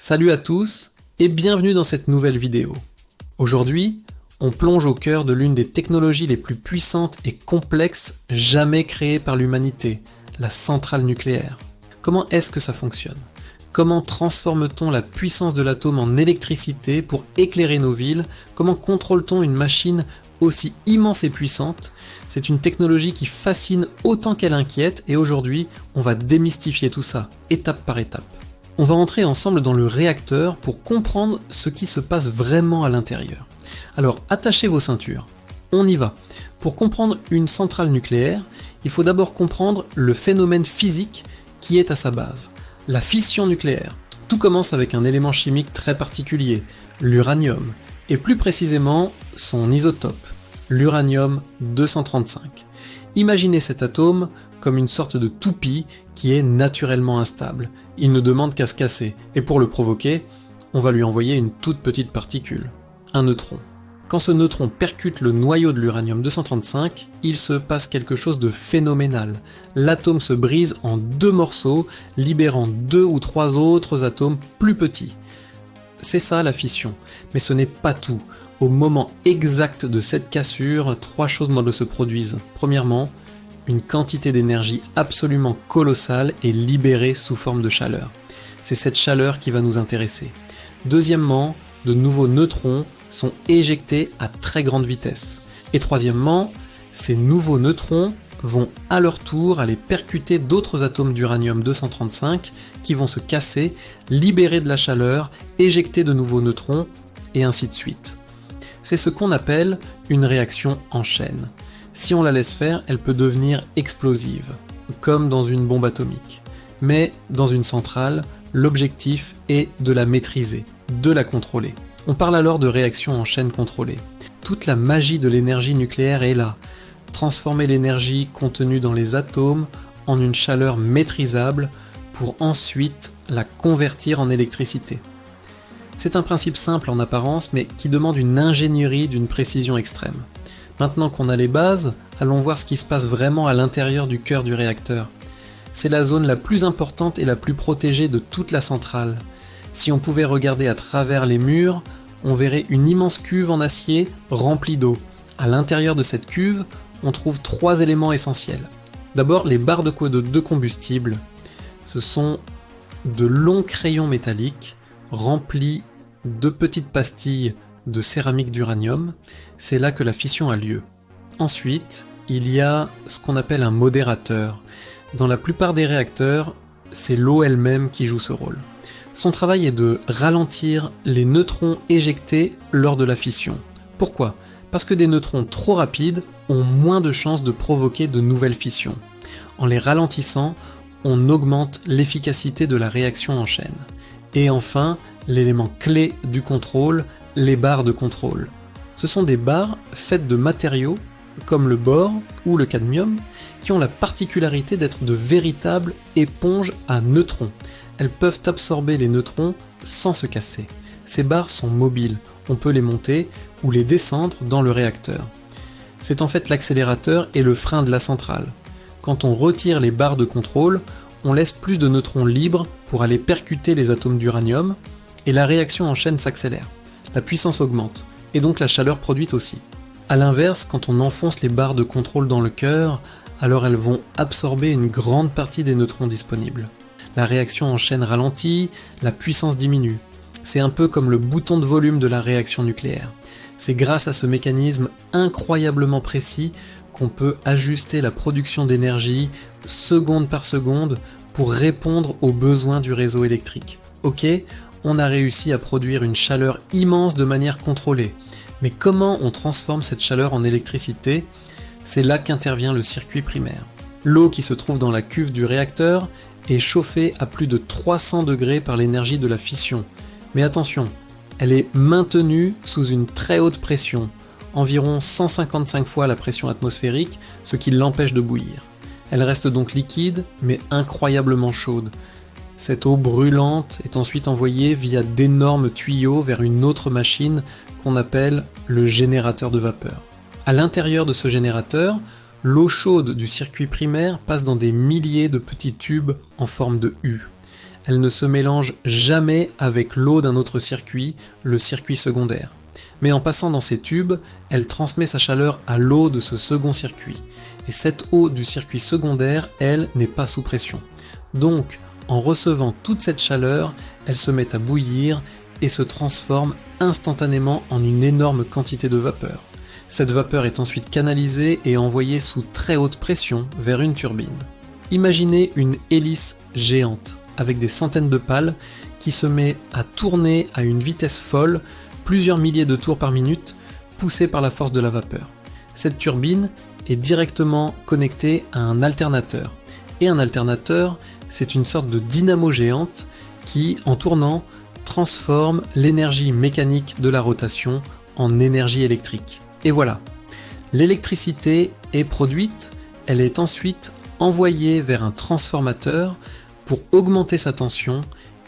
Salut à tous et bienvenue dans cette nouvelle vidéo. Aujourd'hui, on plonge au cœur de l'une des technologies les plus puissantes et complexes jamais créées par l'humanité, la centrale nucléaire. Comment est-ce que ça fonctionne? Comment transforme-t-on la puissance de l'atome en électricité pour éclairer nos villes? Comment contrôle-t-on une machine aussi immense et puissante? C'est une technologie qui fascine autant qu'elle inquiète et aujourd'hui, on va démystifier tout ça, étape par étape. On va entrer ensemble dans le réacteur pour comprendre ce qui se passe vraiment à l'intérieur. Alors attachez vos ceintures, on y va. Pour comprendre une centrale nucléaire, il faut d'abord comprendre le phénomène physique qui est à sa base, la fission nucléaire. Tout commence avec un élément chimique très particulier, l'uranium, et plus précisément son isotope, l'uranium-235. Imaginez cet atome comme une sorte de toupie qui est naturellement instable. Il ne demande qu'à se casser, et pour le provoquer, on va lui envoyer une toute petite particule, un neutron. Quand ce neutron percute le noyau de l'uranium-235, il se passe quelque chose de phénoménal. L'atome se brise en deux morceaux, libérant 2 ou 3 autres atomes plus petits. C'est ça la fission, mais ce n'est pas tout. Au moment exact de cette cassure, 3 choses se produisent. Premièrement, une quantité d'énergie absolument colossale est libérée sous forme de chaleur. C'est cette chaleur qui va nous intéresser. Deuxièmement, de nouveaux neutrons sont éjectés à très grande vitesse. Et troisièmement, ces nouveaux neutrons vont à leur tour aller percuter d'autres atomes d'uranium-235 qui vont se casser, libérer de la chaleur, éjecter de nouveaux neutrons, et ainsi de suite. C'est ce qu'on appelle une réaction en chaîne. Si on la laisse faire, elle peut devenir explosive, comme dans une bombe atomique. Mais dans une centrale, l'objectif est de la maîtriser, de la contrôler. On parle alors de réaction en chaîne contrôlée. Toute la magie de l'énergie nucléaire est là. Transformer l'énergie contenue dans les atomes en une chaleur maîtrisable pour ensuite la convertir en électricité. C'est un principe simple en apparence, mais qui demande une ingénierie d'une précision extrême. Maintenant qu'on a les bases, allons voir ce qui se passe vraiment à l'intérieur du cœur du réacteur. C'est la zone la plus importante et la plus protégée de toute la centrale. Si on pouvait regarder à travers les murs, on verrait une immense cuve en acier remplie d'eau. À l'intérieur de cette cuve, on trouve 3 éléments essentiels. D'abord, les barres de combustible. Ce sont de longs crayons métalliques remplis de petites pastilles de céramique d'uranium. C'est là que la fission a lieu. Ensuite, il y a ce qu'on appelle un modérateur. Dans la plupart des réacteurs, c'est l'eau elle-même qui joue ce rôle. Son travail est de ralentir les neutrons éjectés lors de la fission. Pourquoi ? Parce que des neutrons trop rapides ont moins de chances de provoquer de nouvelles fissions. En les ralentissant, on augmente l'efficacité de la réaction en chaîne. Et enfin, l'élément clé du contrôle, les barres de contrôle. Ce sont des barres faites de matériaux comme le bore ou le cadmium qui ont la particularité d'être de véritables éponges à neutrons. Elles peuvent absorber les neutrons sans se casser. Ces barres sont mobiles, on peut les monter ou les descendre dans le réacteur. C'est en fait l'accélérateur et le frein de la centrale. Quand on retire les barres de contrôle, on laisse plus de neutrons libres pour aller percuter les atomes d'uranium et la réaction en chaîne s'accélère. La puissance augmente, et donc la chaleur produite aussi. A l'inverse, quand on enfonce les barres de contrôle dans le cœur, alors elles vont absorber une grande partie des neutrons disponibles. La réaction en chaîne ralentit, la puissance diminue. C'est un peu comme le bouton de volume de la réaction nucléaire. C'est grâce à ce mécanisme incroyablement précis qu'on peut ajuster la production d'énergie seconde par seconde pour répondre aux besoins du réseau électrique. Ok, on a réussi à produire une chaleur immense de manière contrôlée. Mais comment on transforme cette chaleur en électricité? C'est là qu'intervient le circuit primaire. L'eau qui se trouve dans la cuve du réacteur est chauffée à plus de 300 degrés par l'énergie de la fission. Mais attention, elle est maintenue sous une très haute pression, environ 155 fois la pression atmosphérique, ce qui l'empêche de bouillir. Elle reste donc liquide, mais incroyablement chaude. Cette eau brûlante est ensuite envoyée via d'énormes tuyaux vers une autre machine qu'on appelle le générateur de vapeur. À l'intérieur de ce générateur, l'eau chaude du circuit primaire passe dans des milliers de petits tubes en forme de U. elle ne se mélange jamais avec l'eau d'un autre circuit, le circuit secondaire. Mais en passant dans ces tubes, elle transmet sa chaleur à l'eau de ce second circuit. Et cette eau du circuit secondaire, elle, n'est pas sous pression. Donc, en recevant toute cette chaleur, elle se met à bouillir et se transforme instantanément en une énorme quantité de vapeur. Cette vapeur est ensuite canalisée et envoyée sous très haute pression vers une turbine. Imaginez une hélice géante, avec des centaines de pales, qui se met à tourner à une vitesse folle, plusieurs milliers de tours par minute, poussée par la force de la vapeur. Cette turbine est directement connectée à un alternateur. Et un alternateur, c'est une sorte de dynamo géante qui, en tournant, transforme l'énergie mécanique de la rotation en énergie électrique. Et voilà, l'électricité est produite, elle est ensuite envoyée vers un transformateur pour augmenter sa tension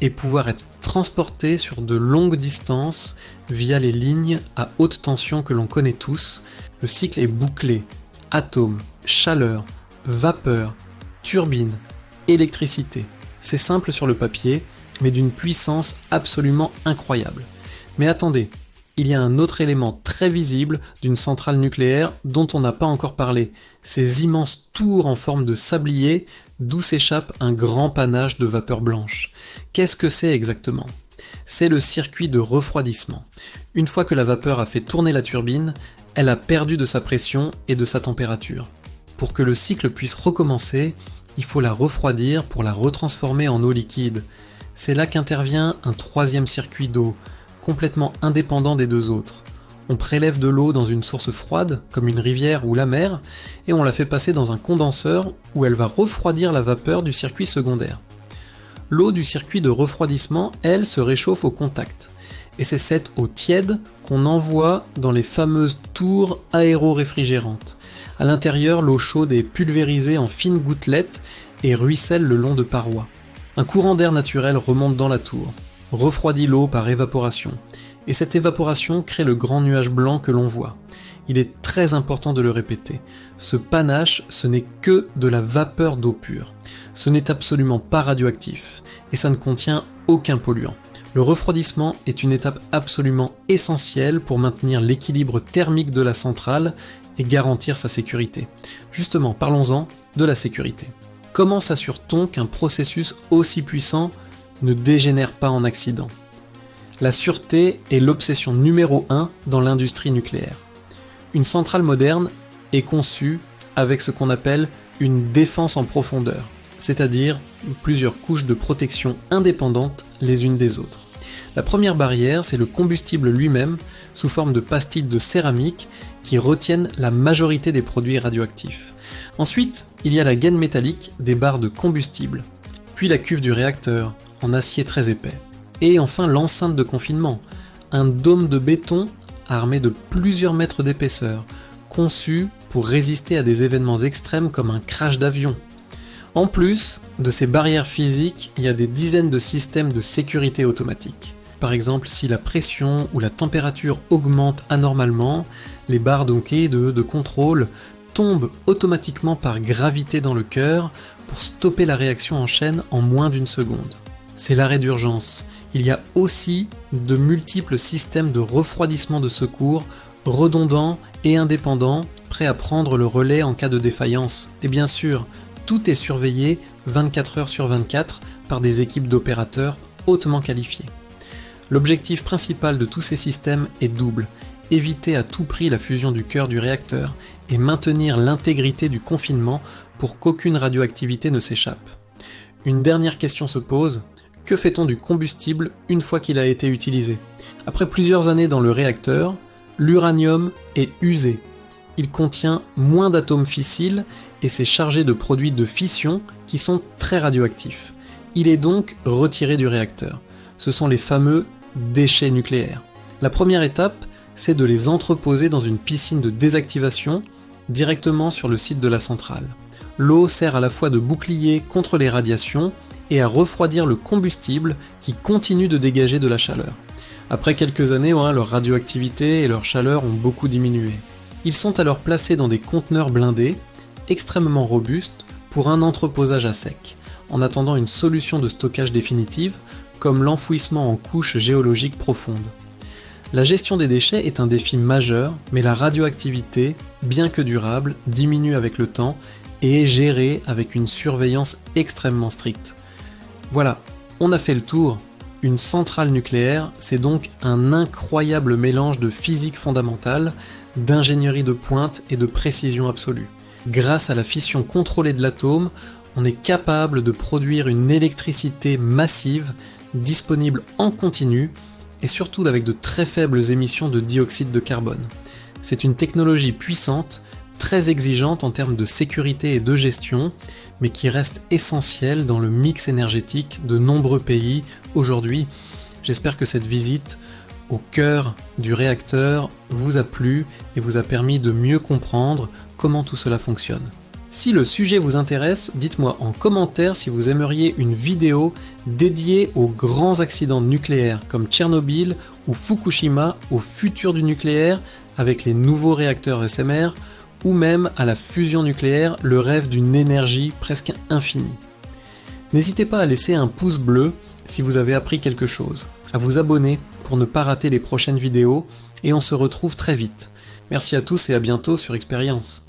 et pouvoir être transportée sur de longues distances via les lignes à haute tension que l'on connaît tous. Le cycle est bouclé, atomes, chaleur, vapeur, turbine, électricité. C'est simple sur le papier, mais d'une puissance absolument incroyable. Mais attendez, il y a un autre élément très visible d'une centrale nucléaire dont on n'a pas encore parlé, ces immenses tours en forme de sablier d'où s'échappe un grand panache de vapeur blanche. Qu'est-ce que c'est exactement ? C'est le circuit de refroidissement. Une fois que la vapeur a fait tourner la turbine, elle a perdu de sa pression et de sa température. Pour que le cycle puisse recommencer, il faut la refroidir pour la retransformer en eau liquide. C'est là qu'intervient un troisième circuit d'eau, complètement indépendant des deux autres. On prélève de l'eau dans une source froide, comme une rivière ou la mer, et on la fait passer dans un condenseur où elle va refroidir la vapeur du circuit secondaire. L'eau du circuit de refroidissement, elle, se réchauffe au contact. Et c'est cette eau tiède qu'on envoie dans les fameuses tours aéro-réfrigérantes. À l'intérieur, l'eau chaude est pulvérisée en fines gouttelettes et ruisselle le long de parois. Un courant d'air naturel remonte dans la tour, refroidit l'eau par évaporation. Et cette évaporation crée le grand nuage blanc que l'on voit. Il est très important de le répéter. Ce panache, ce n'est que de la vapeur d'eau pure. Ce n'est absolument pas radioactif, et ça ne contient aucun polluant. Le refroidissement est une étape absolument essentielle pour maintenir l'équilibre thermique de la centrale et garantir sa sécurité. Justement, parlons-en de la sécurité. Comment s'assure-t-on qu'un processus aussi puissant ne dégénère pas en accident ? La sûreté est l'obsession numéro 1 dans l'industrie nucléaire. Une centrale moderne est conçue avec ce qu'on appelle une défense en profondeur, c'est-à-dire plusieurs couches de protection indépendantes les unes des autres. La première barrière, c'est le combustible lui-même, sous forme de pastilles de céramique qui retiennent la majorité des produits radioactifs. Ensuite, il y a la gaine métallique des barres de combustible, puis la cuve du réacteur, en acier très épais. Et enfin l'enceinte de confinement, un dôme de béton armé de plusieurs mètres d'épaisseur, conçu pour résister à des événements extrêmes comme un crash d'avion. En plus de ces barrières physiques, il y a des dizaines de systèmes de sécurité automatique. Par exemple, si la pression ou la température augmente anormalement, les barres de contrôle tombent automatiquement par gravité dans le cœur pour stopper la réaction en chaîne en moins d'une seconde. C'est l'arrêt d'urgence. Il y a aussi de multiples systèmes de refroidissement de secours, redondants et indépendants, prêts à prendre le relais en cas de défaillance. Et bien sûr, tout est surveillé 24 heures sur 24 par des équipes d'opérateurs hautement qualifiées. L'objectif principal de tous ces systèmes est double: éviter à tout prix la fusion du cœur du réacteur et maintenir l'intégrité du confinement pour qu'aucune radioactivité ne s'échappe. Une dernière question se pose: que fait-on du combustible une fois qu'il a été utilisé ? Après plusieurs années dans le réacteur, l'uranium est usé. Il contient moins d'atomes fissiles et c'est chargé de produits de fission qui sont très radioactifs. Il est donc retiré du réacteur. Ce sont les fameux déchets nucléaires. La première étape, c'est de les entreposer dans une piscine de désactivation directement sur le site de la centrale. L'eau sert à la fois de bouclier contre les radiations et à refroidir le combustible qui continue de dégager de la chaleur. Après quelques années, leur radioactivité et leur chaleur ont beaucoup diminué. Ils sont alors placés dans des conteneurs blindés, extrêmement robustes, pour un entreposage à sec. en attendant une solution de stockage définitive, comme l'enfouissement en couches géologiques profondes. La gestion des déchets est un défi majeur, mais la radioactivité, bien que durable, diminue avec le temps et est gérée avec une surveillance extrêmement stricte. Voilà, on a fait le tour. Une centrale nucléaire, c'est donc un incroyable mélange de physique fondamentale, d'ingénierie de pointe et de précision absolue. Grâce à la fission contrôlée de l'atome, on est capable de produire une électricité massive, disponible en continu, et surtout avec de très faibles émissions de dioxyde de carbone. C'est une technologie puissante, très exigeante en termes de sécurité et de gestion, mais qui reste essentielle dans le mix énergétique de nombreux pays aujourd'hui. J'espère que cette visite au cœur du réacteur vous a plu et vous a permis de mieux comprendre comment tout cela fonctionne. Si le sujet vous intéresse, dites-moi en commentaire si vous aimeriez une vidéo dédiée aux grands accidents nucléaires comme Tchernobyl ou Fukushima, au futur du nucléaire avec les nouveaux réacteurs SMR, ou même à la fusion nucléaire, le rêve d'une énergie presque infinie. N'hésitez pas à laisser un pouce bleu si vous avez appris quelque chose, à vous abonner pour ne pas rater les prochaines vidéos, et on se retrouve très vite. Merci à tous et à bientôt sur Expérience.